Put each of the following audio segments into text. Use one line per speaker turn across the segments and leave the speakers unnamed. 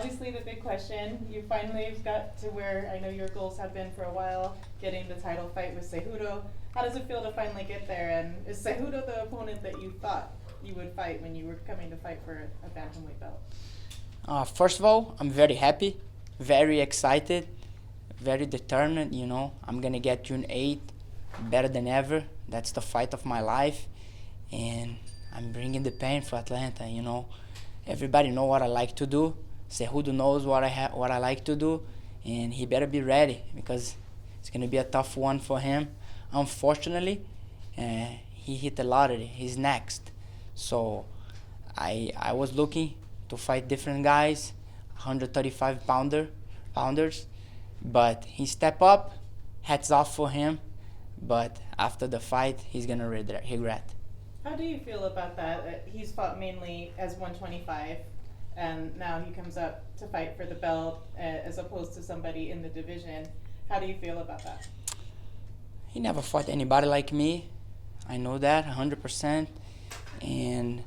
obviously the big question, you finally got to where I know your goals have been for a while, getting the title fight with Cejudo. How does it feel to finally get there? And is Cejudo the opponent that you thought you would fight when you were coming to fight for a bantamweight belt?
First of all, I'm very happy, very excited, very determined, I'm going to get June 8th better than ever. That's the fight of my life. And I'm bringing the pain for Atlanta, Everybody know what I like to do. Cejudo knows what I like to do. And he better be ready because it's going to be a tough one for him. Unfortunately, he hit the lottery. He's next. So I was looking to fight different guys, 135 pounders, but he stepped up, hats off for him, but after the fight, he's gonna regret.
How do you feel about that? He's fought mainly as 125, and now he comes up to fight for the belt as opposed to somebody in the division. How do you feel about that?
He never fought anybody like me. I know that 100%. And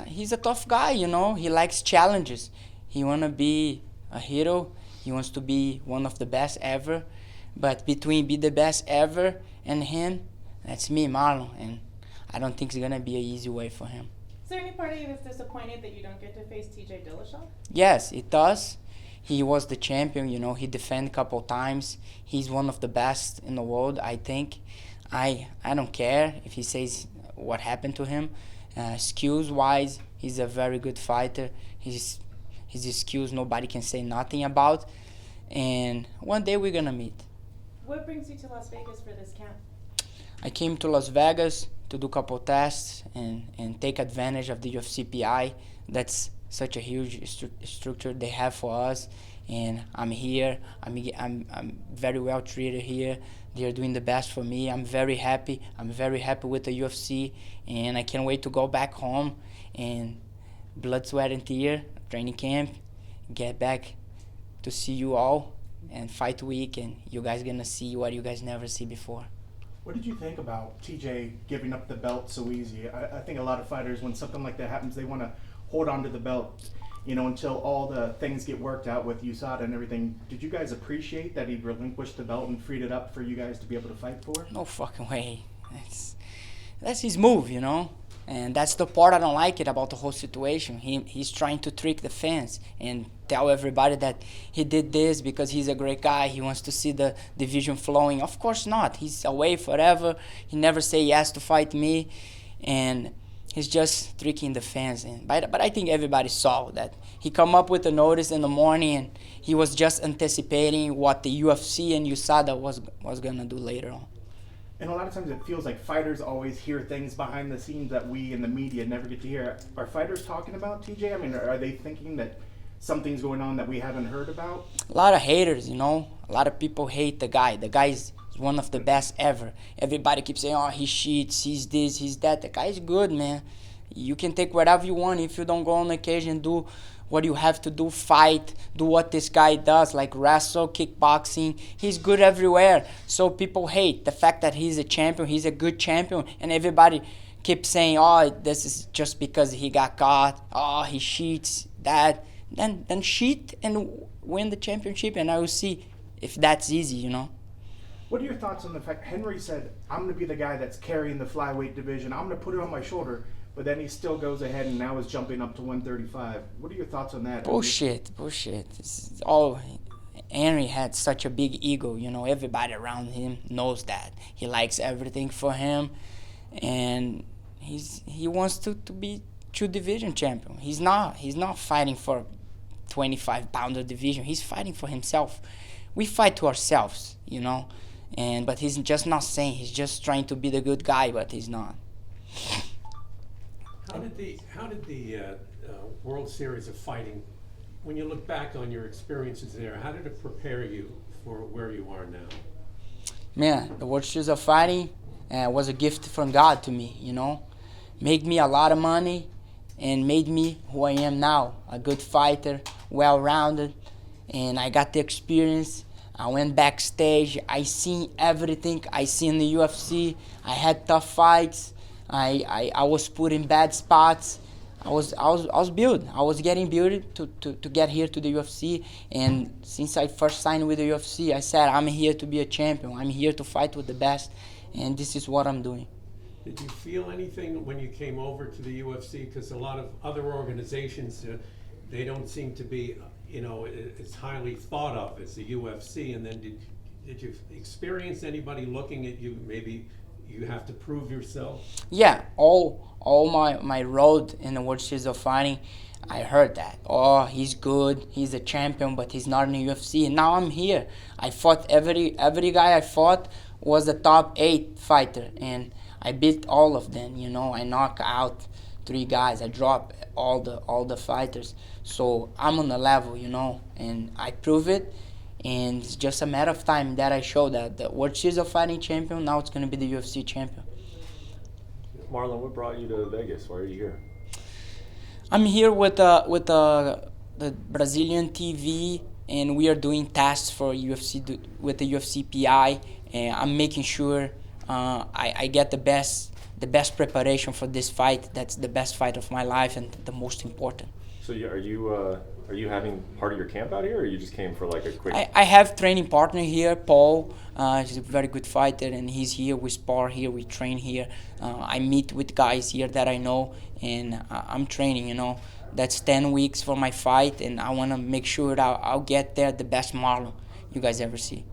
he's a tough guy, He likes challenges. He wanna be a hero. He wants to be one of the best ever. But between be the best ever and him, that's me, Marlon. And I don't think it's gonna be an easy way for him.
Is there any part of you that's disappointed that you don't get to face TJ Dillashaw?
Yes, it does. He was the champion, He defended a couple times. He's one of the best in the world, I think. I don't care if he says what happened to him. Skills-wise, he's a very good fighter. His skills nobody can say nothing about. And one day we're gonna meet.
What brings you to Las Vegas for this camp?
I came to Las Vegas to do a couple tests and take advantage of the UFC PI. That's such a huge structure they have for us. And I'm here. I'm very well treated here. They're doing the best for me. I'm very happy. I'm very happy with the UFC. And I can't wait to go back home and blood, sweat, and tear, training camp, get back to see you all and fight week, and you guys gonna see what you guys never see before.
What did you think about TJ giving up the belt so easy? I think a lot of fighters, when something like that happens, they want to hold on to the belt, until all the things get worked out with USADA and everything. Did you guys appreciate that he relinquished the belt and freed it up for you guys to be able to fight for?
No fucking way. That's his move, And that's the part I don't like it about the whole situation. He's trying to trick the fans and tell everybody that he did this because he's a great guy. He wants to see the division flowing. Of course not. He's away forever. He never say yes to fight me. And he's just tricking the fans. But I think everybody saw that. He come up with a notice in the morning and he was just anticipating what the UFC and USADA was going to do later on.
And a lot of times it feels like fighters always hear things behind the scenes that we in the media never get to hear. Are fighters talking about TJ? I mean, are they thinking that something's going on that we haven't heard about?
A lot of haters, A lot of people hate the guy. The guy's one of the best ever. Everybody keeps saying, oh, he cheats, he's this, he's that. The guy's good, man. You can take whatever you want if you don't go on occasion, do what you have to do, fight, do what this guy does, like wrestle, kickboxing. He's good everywhere. So people hate the fact that he's a champion, he's a good champion, and everybody keeps saying, oh, this is just because he got caught, oh, he cheats, that. Then cheat and win the championship, and I will see if that's easy,
What are your thoughts on the fact Henry said, I'm going to be the guy that's carrying the flyweight division, I'm going to put it on my shoulder, but then he still goes ahead and now is jumping up to 135. What are your thoughts on that?
Bullshit. It's all, Henry had such a big ego, everybody around him knows that. He likes everything for him, and he wants to be two division champion. He's not fighting for 25-pounder division. He's fighting for himself. We fight to ourselves, but he's just not saying. He's just trying to be the good guy, but he's not.
How did the World Series of Fighting, when you look back on your experiences there, how did it prepare you for where you are now?
Man, the World Series of Fighting was a gift from God to me, Made me a lot of money and made me who I am now, a good fighter, well-rounded, and I got the experience. I went backstage, I seen everything I see in the UFC. I had tough fights. I was put in bad spots. I was built. I was getting built to get here to the UFC. And since I first signed with the UFC, I said I'm here to be a champion. I'm here to fight with the best, and this is what I'm doing.
Did you feel anything when you came over to the UFC? Because a lot of other organizations, they don't seem to be, it's highly thought of as the UFC. And then did you experience anybody looking at you? Maybe you have to prove yourself.
Yeah, all my road in the World Series of Fighting, I heard that. Oh, he's good, he's a champion, but he's not in the UFC. And now I'm here. I fought every guy I fought was a top 8 fighter, and I beat all of them. I knock out 3 guys. I drop all the fighters. So I'm on the level, and I prove it. And it's just a matter of time that I show that the World Series of Fighting champion, now it's going to be the UFC champion.
Marlon, what brought you to Vegas? Why are you here?
I'm here with the Brazilian TV, and we are doing tests for UFC with the UFC PI, and I'm making sure I get the best preparation for this fight. That's the best fight of my life and the most important.
So are you having part of your camp out here, or you just came for like a quick?
I have training partner here, Paul. He's a very good fighter, and he's here. We spar here, we train here. I meet with guys here that I know, and I'm training. That's 10 weeks for my fight, and I want to make sure that I'll get there the best Marlon you guys ever see.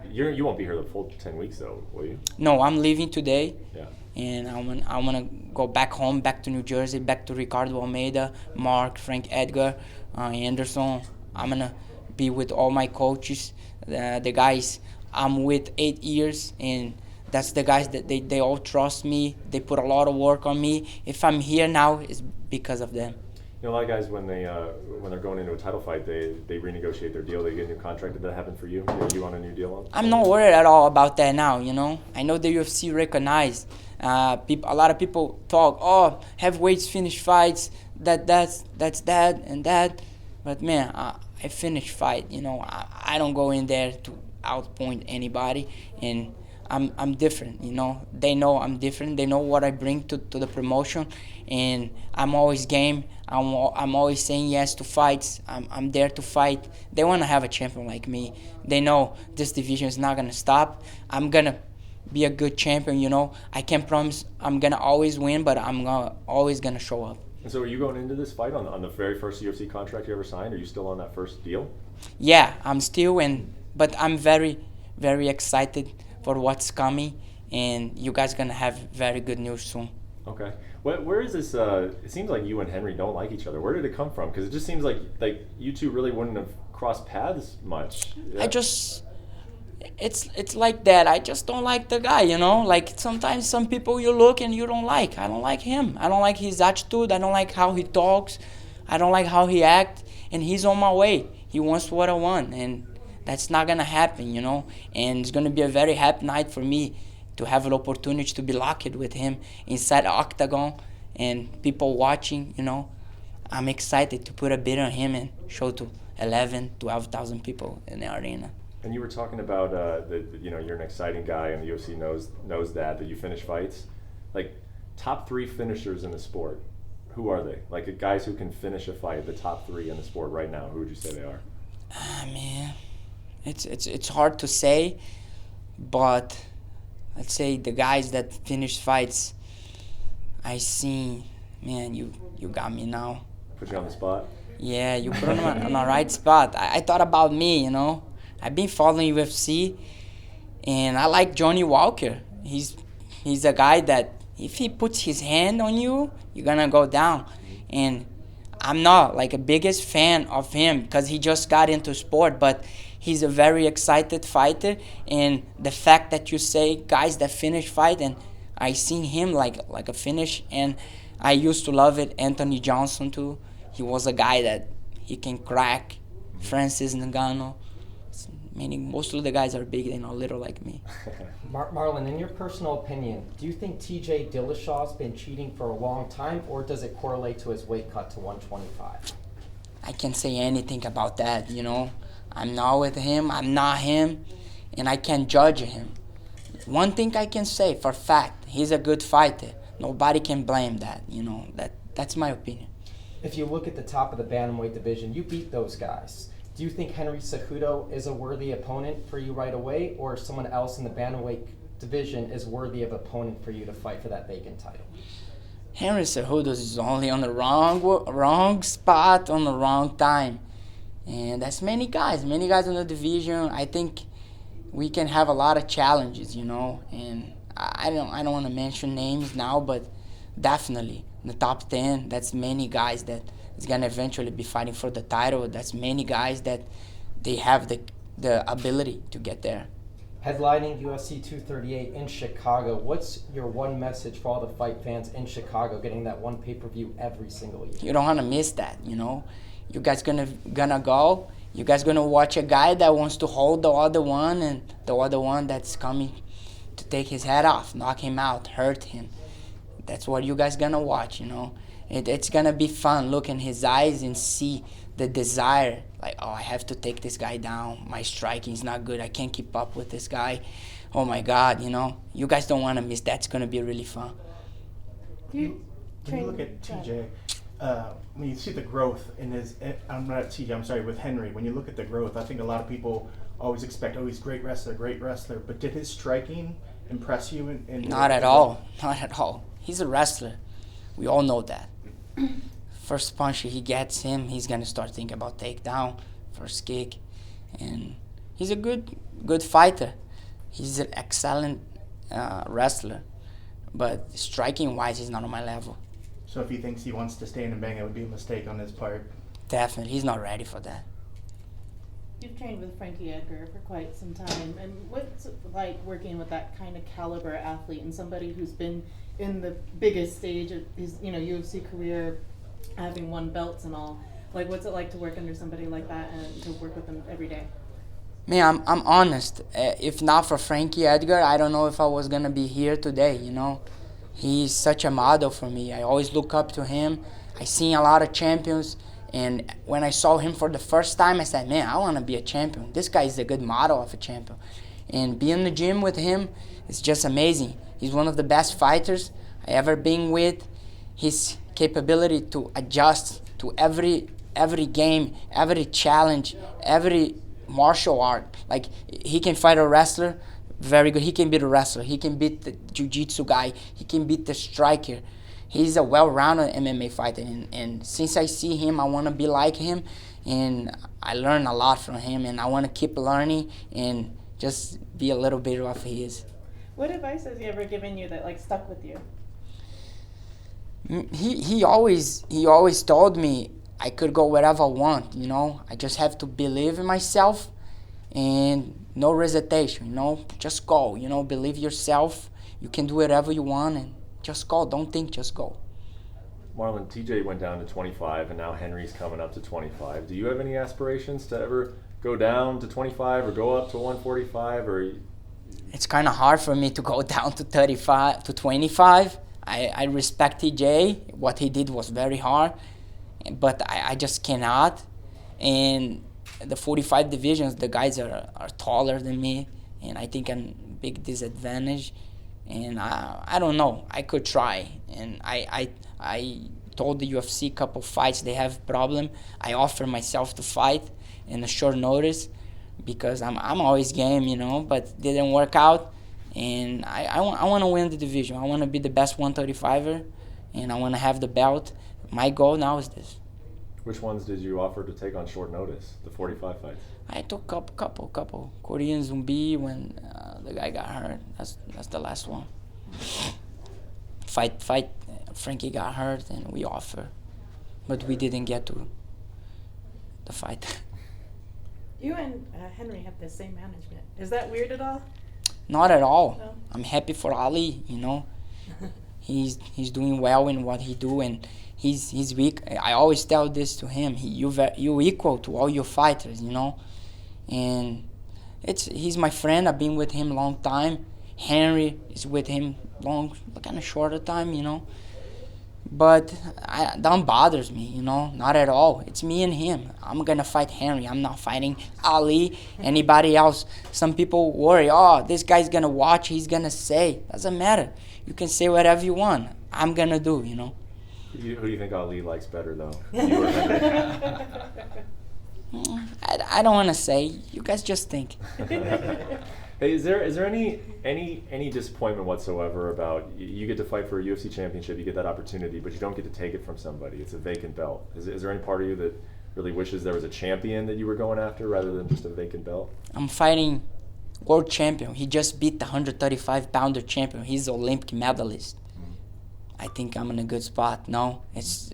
You won't be here the full 10 weeks though, will you?
No, I'm leaving today.
Yeah.
And I'm gonna go back home, back to New Jersey, back to Ricardo Almeida, Mark, Frank, Edgar, Anderson. I'm gonna be with all my coaches, the guys I'm with 8 years, and that's the guys that they all trust me. They put a lot of work on me. If I'm here now, it's because of them.
A lot of guys when they're going into a title fight, they renegotiate their deal. They get a new contract. Did that happen for you? Are you on a new deal?
I'm not worried at all about that now. I know the UFC recognized. A lot of people talk, oh, heavyweights finish fights, that's that and that. But man, I finish fight. I don't go in there to outpoint anybody, and I'm different. They know I'm different. They know what I bring to the promotion, and I'm always game. I'm always saying yes to fights. I'm there to fight. They want to have a champion like me. They know this division is not gonna stop. I'm gonna be a good champion. I can't promise I'm gonna always win, but I'm always gonna show up.
And so are you going into this fight on the very first UFC contract you ever signed? Are you still on that first deal?
Yeah, I'm still but I'm very, very excited for what's coming, and you guys gonna have very good news soon.
Okay. Where is this? It seems like you and Henry don't like each other. Where did it come from? Because it just seems like you two really wouldn't have crossed paths much. Yeah.
It's like that. I just don't like the guy, Like sometimes some people you look and you don't like. I don't like him. I don't like his attitude. I don't like how he talks. I don't like how he acts. And he's on my way. He wants what I want, and that's not gonna happen, And it's gonna be a very happy night for me to have an opportunity to be locked with him inside the octagon and people watching, I'm excited to put a bid on him and show to 12,000 people in the arena.
And you were talking about you're an exciting guy, and the UFC knows that you finish fights. Like, top 3 finishers in the sport, who are they? Like, guys who can finish a fight, the top 3 in the sport right now, who would you say they are?
Man, it's hard to say, but let's say the guys that finish fights, I see, man, you got me now.
Put you on the spot? Yeah,
you put me on the right spot. I thought about me, I've been following UFC, and I like Johnny Walker. He's a guy that if he puts his hand on you, you're gonna go down. And I'm not like a biggest fan of him because he just got into sport, but he's a very excited fighter. And the fact that you say guys that finish fight, and I seen him like a finish, and I used to love it. Anthony Johnson too. He was a guy that he can crack. Francis Ngannou. Meaning most of the guys are big, they're not little like me.
Marlon, in your personal opinion, do you think TJ Dillashaw's been cheating for a long time, or does it correlate to his weight cut to 125?
I can't say anything about that, I'm not with him, I'm not him, and I can't judge him. One thing I can say for a fact, he's a good fighter. Nobody can blame that, that's my opinion.
if you look at the top of the bantamweight division, you beat those guys. Do you think Henry Cejudo is a worthy opponent for you right away, or someone else in the bantamweight division is worthy of opponent for you to fight for that vacant title?
Henry Cejudo is only on the wrong spot on the wrong time. And that's many guys in the division. I think we can have a lot of challenges, you know. And I don't want to mention names now, but definitely in the top 10, that's many guys that is going to eventually be fighting for the title. That's many guys that they have the ability to get there.
Headlining UFC 238 in Chicago, what's your one message for all the fight fans in Chicago getting that one pay-per-view every single year?
You don't want to miss that, you know. You guys gonna go. You guys gonna watch a guy that wants to hold the other one, and the other one that's coming to take his head off, knock him out, hurt him. That's what you guys gonna watch, you know. It's gonna be fun. Look in his eyes and see the desire. Like, oh, I have to take this guy down. My striking is not good. I can't keep up with this guy. Oh my God, you know. You guys don't want to miss that. It's gonna be really fun.
When you look at TJ, when you see the growth in his, I'm not TJ, I'm sorry, with Henry, when you look at the growth, I think a lot of people always expect, oh, he's a great wrestler, but did his striking impress you?
Not at all. Not at all. He's a wrestler. We all know that. First punch he gets him, he's going to start thinking about takedown, first kick. And he's a good fighter. He's an excellent wrestler. But striking-wise, he's not on my level.
So if he thinks he wants to stand and bang, it would be a mistake on his part.
Definitely. He's not ready for that.
You've trained with Frankie Edgar for quite some time, and what's it like working with that kind of caliber athlete and somebody who's been in the biggest stage of his, UFC career, having won belts and all? Like, what's it like to work under somebody like that and to work with them every day?
Man, I'm honest. If not for Frankie Edgar, I don't know if I was gonna be here today, you know. He's such a model for me. I always look up to him. I seen a lot of champions, and when I saw him for the first time, I said, man, I wanna be a champion. This guy is a good model of a champion. And being in the gym with him is just amazing. He's one of the best fighters I ever been with. His capability to adjust to every game, every challenge, every martial art. Like, he can fight a wrestler, very good. He can beat a wrestler. He can beat the jiu-jitsu guy. He can beat the striker. He's a well-rounded MMA fighter. And since I see him, I want to be like him. And I learn a lot from him. And I want to keep learning and just be a little bit of his.
What advice has he ever given you that, like, stuck with you?
He always told me I could go wherever I want, you know. I just have to believe in myself and no hesitation, you know. Just go, you know, believe yourself. You can do whatever you want and just go. Don't think, just go.
Marlon, TJ went down to 25 and now Henry's coming up to 25. Do you have any aspirations to ever go down to 25 or go up to 145 or?
It's kind of hard for me to go down to 35 to 25. I respect TJ. What he did was very hard, but I just cannot. And the 45 divisions, the guys are taller than me, and I think I'm a big disadvantage. And I don't know. I could try. And I told the UFC couple fights they have problem. I offer myself to fight in a short notice because I'm always game, you know, but didn't work out. And I want to win the division. I want to be the best 135er, and I want to have the belt. My goal now is this.
Which ones did you offer to take on short notice, the 45 fights?
I took couple. Korean Zombie when the guy got hurt. That's the last one. Fight. Frankie got hurt, and we offer, but we didn't get to the fight.
You and Henry have the same management. Is that weird at all?
Not at all.
No?
I'm happy for Ali, you know. He's doing well in what he do, and he's weak. I always tell this to him. You equal to all your fighters, you know. And he's my friend. I've been with him a long time. Henry is with him kind of shorter time, you know. But that bothers me, you know, not at all. It's me and him. I'm going to fight Henry. I'm not fighting Ali, anybody else. Some people worry, oh, this guy's going to watch, he's going to say. Doesn't matter. You can say whatever you want. I'm going to do, you know.
Who do you think Ali likes better, though? You or Henry?
I don't want to say. You guys just think.
Hey, is there any disappointment whatsoever about you get to fight for a UFC championship, you get that opportunity, but you don't get to take it from somebody? It's a vacant belt. Is there any part of you that really wishes there was a champion that you were going after rather than just a vacant belt?
I'm fighting world champion. He just beat the 135-pounder champion. He's Olympic medalist. I think I'm in a good spot. No, it's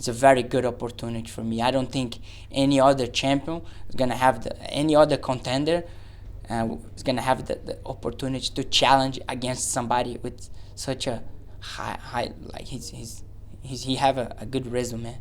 a very good opportunity for me. I don't think any other champion is gonna have any other contender is gonna have the opportunity to challenge against somebody with such a high like he have a good resume.